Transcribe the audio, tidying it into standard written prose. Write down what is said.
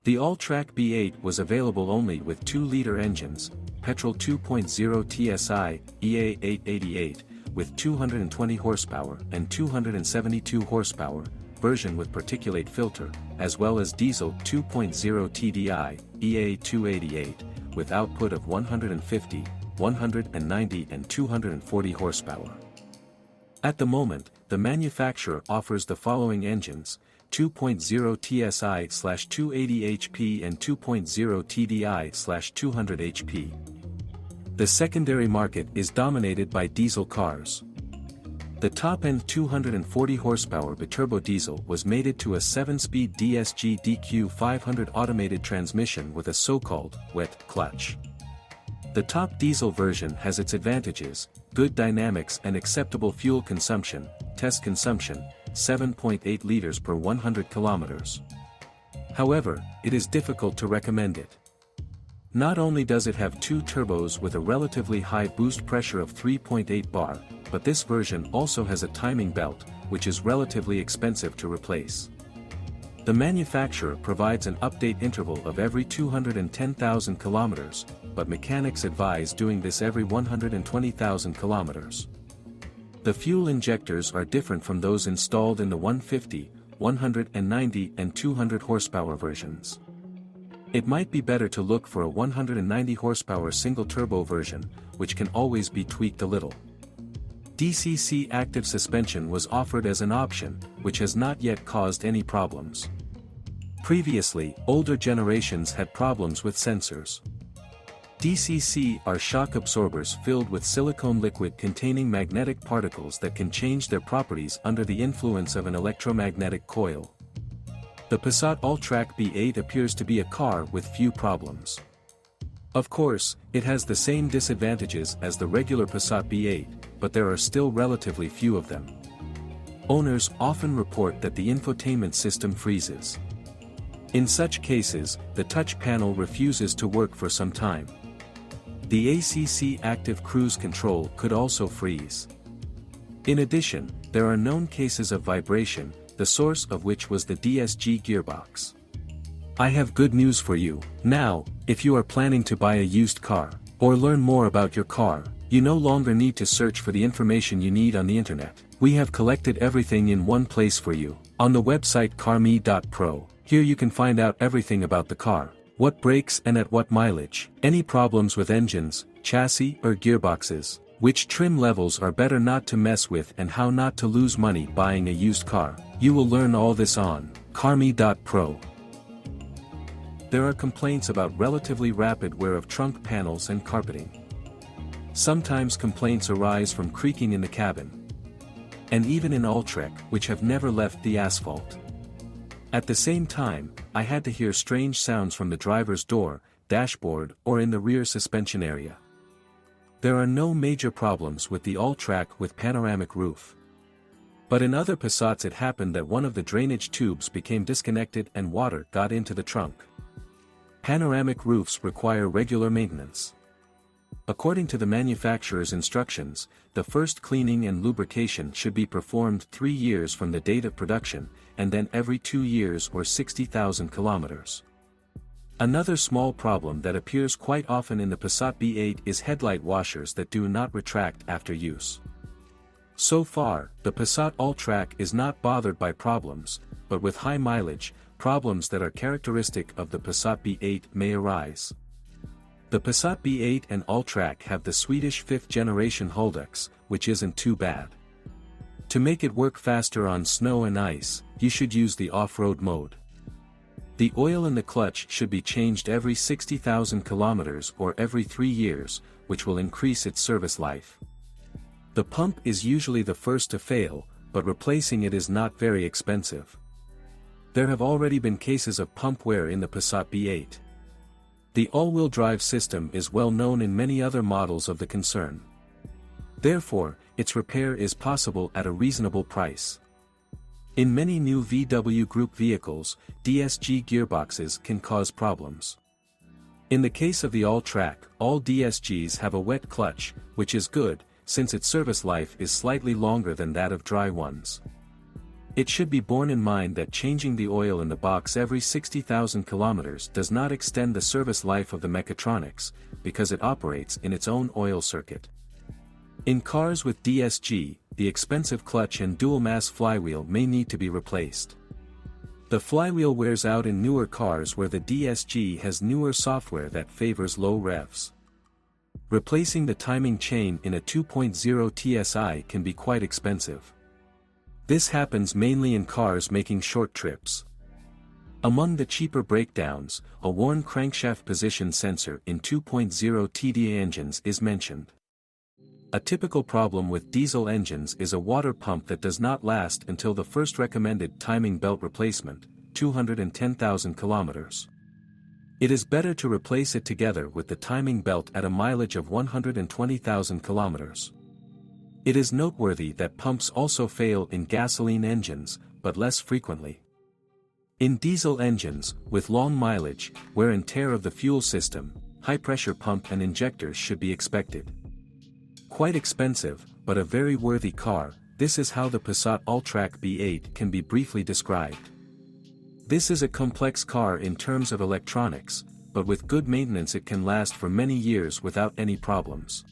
The Alltrack B8 was available only with 2-liter engines, petrol 2.0 TSI EA888, with 220 horsepower and 272 horsepower, version with particulate filter, as well as diesel 2.0 TDI EA288, with output of 150, 190 and 240 horsepower. At the moment, the manufacturer offers the following engines: 2.0 TSI/280 HP and 2.0 TDI/200 HP. The secondary market is dominated by diesel cars. The top-end 240 horsepower biturbo diesel was mated to a 7-speed DSG DQ500 automated transmission with a so-called wet clutch. The top diesel version has its advantages: good dynamics and acceptable fuel consumption. Test consumption, 7.8 liters per 100 kilometers. However, it is difficult to recommend it. Not only does it have 2 turbos with a relatively high boost pressure of 3.8 bar, but this version also has a timing belt, which is relatively expensive to replace. The manufacturer provides an update interval of every 210,000 kilometers, but mechanics advise doing this every 120,000 kilometers. The fuel injectors are different from those installed in the 150, 190 and 200 horsepower versions. It might be better to look for a 190 horsepower single-turbo version, which can always be tweaked a little. DCC active suspension was offered as an option, which has not yet caused any problems. Previously, older generations had problems with sensors. DCC are shock absorbers filled with silicone liquid containing magnetic particles that can change their properties under the influence of an electromagnetic coil. The Passat Alltrack B8 appears to be a car with few problems. Of course, it has the same disadvantages as the regular Passat B8, but there are still relatively few of them. Owners often report that the infotainment system freezes. In such cases, the touch panel refuses to work for some time. The ACC active cruise control could also freeze. In addition, there are known cases of vibration, the source of which was the DSG gearbox. I have good news for you. Now, if you are planning to buy a used car, or learn more about your car, you no longer need to search for the information you need on the internet. We have collected everything in one place for you, on the website carme.pro. Here you can find out everything about the car, what brakes and at what mileage, any problems with engines, chassis or gearboxes, which trim levels are better not to mess with and how not to lose money buying a used car. You will learn all this on carme.pro. There are complaints about relatively rapid wear of trunk panels and carpeting. Sometimes complaints arise from creaking in the cabin. And even in Alltrack, which have never left the asphalt. At the same time, I had to hear strange sounds from the driver's door, dashboard or in the rear suspension area. There are no major problems with the Alltrack with panoramic roof. But in other Passats it happened that one of the drainage tubes became disconnected and water got into the trunk. Panoramic roofs require regular maintenance. According to the manufacturer's instructions, the first cleaning and lubrication should be performed 3 years from the date of production, and then every 2 years or 60,000 kilometers. Another small problem that appears quite often in the Passat B8 is headlight washers that do not retract after use. So far, the Passat Alltrack is not bothered by problems, but with high mileage, problems that are characteristic of the Passat B8 may arise. The Passat B8 and Alltrack have the Swedish 5th generation Huldux, which isn't too bad. To make it work faster on snow and ice, you should use the off-road mode. The oil in the clutch should be changed every 60,000 kilometers or every 3 years, which will increase its service life. The pump is usually the first to fail, but replacing it is not very expensive. There have already been cases of pump wear in the Passat B8. The all-wheel drive system is well known in many other models of the concern. Therefore, its repair is possible at a reasonable price. In many new VW Group vehicles, DSG gearboxes can cause problems. In the case of the Alltrack, all DSGs have a wet clutch, which is good, since its service life is slightly longer than that of dry ones. It should be borne in mind that changing the oil in the box every 60,000 kilometers does not extend the service life of the mechatronics, because it operates in its own oil circuit. In cars with DSG, the expensive clutch and dual-mass flywheel may need to be replaced. The flywheel wears out in newer cars where the DSG has newer software that favors low revs. Replacing the timing chain in a 2.0 TSI can be quite expensive. This happens mainly in cars making short trips. Among the cheaper breakdowns, a worn crankshaft position sensor in 2.0 TDI engines is mentioned. A typical problem with diesel engines is a water pump that does not last until the first recommended timing belt replacement, 210,000 kilometers. It is better to replace it together with the timing belt at a mileage of 120,000 kilometers. It is noteworthy that pumps also fail in gasoline engines, but less frequently. In diesel engines, with long mileage, wear and tear of the fuel system, high-pressure pump and injectors should be expected. Quite expensive, but a very worthy car, this is how the Passat Alltrack B8 can be briefly described. This is a complex car in terms of electronics, but with good maintenance it can last for many years without any problems.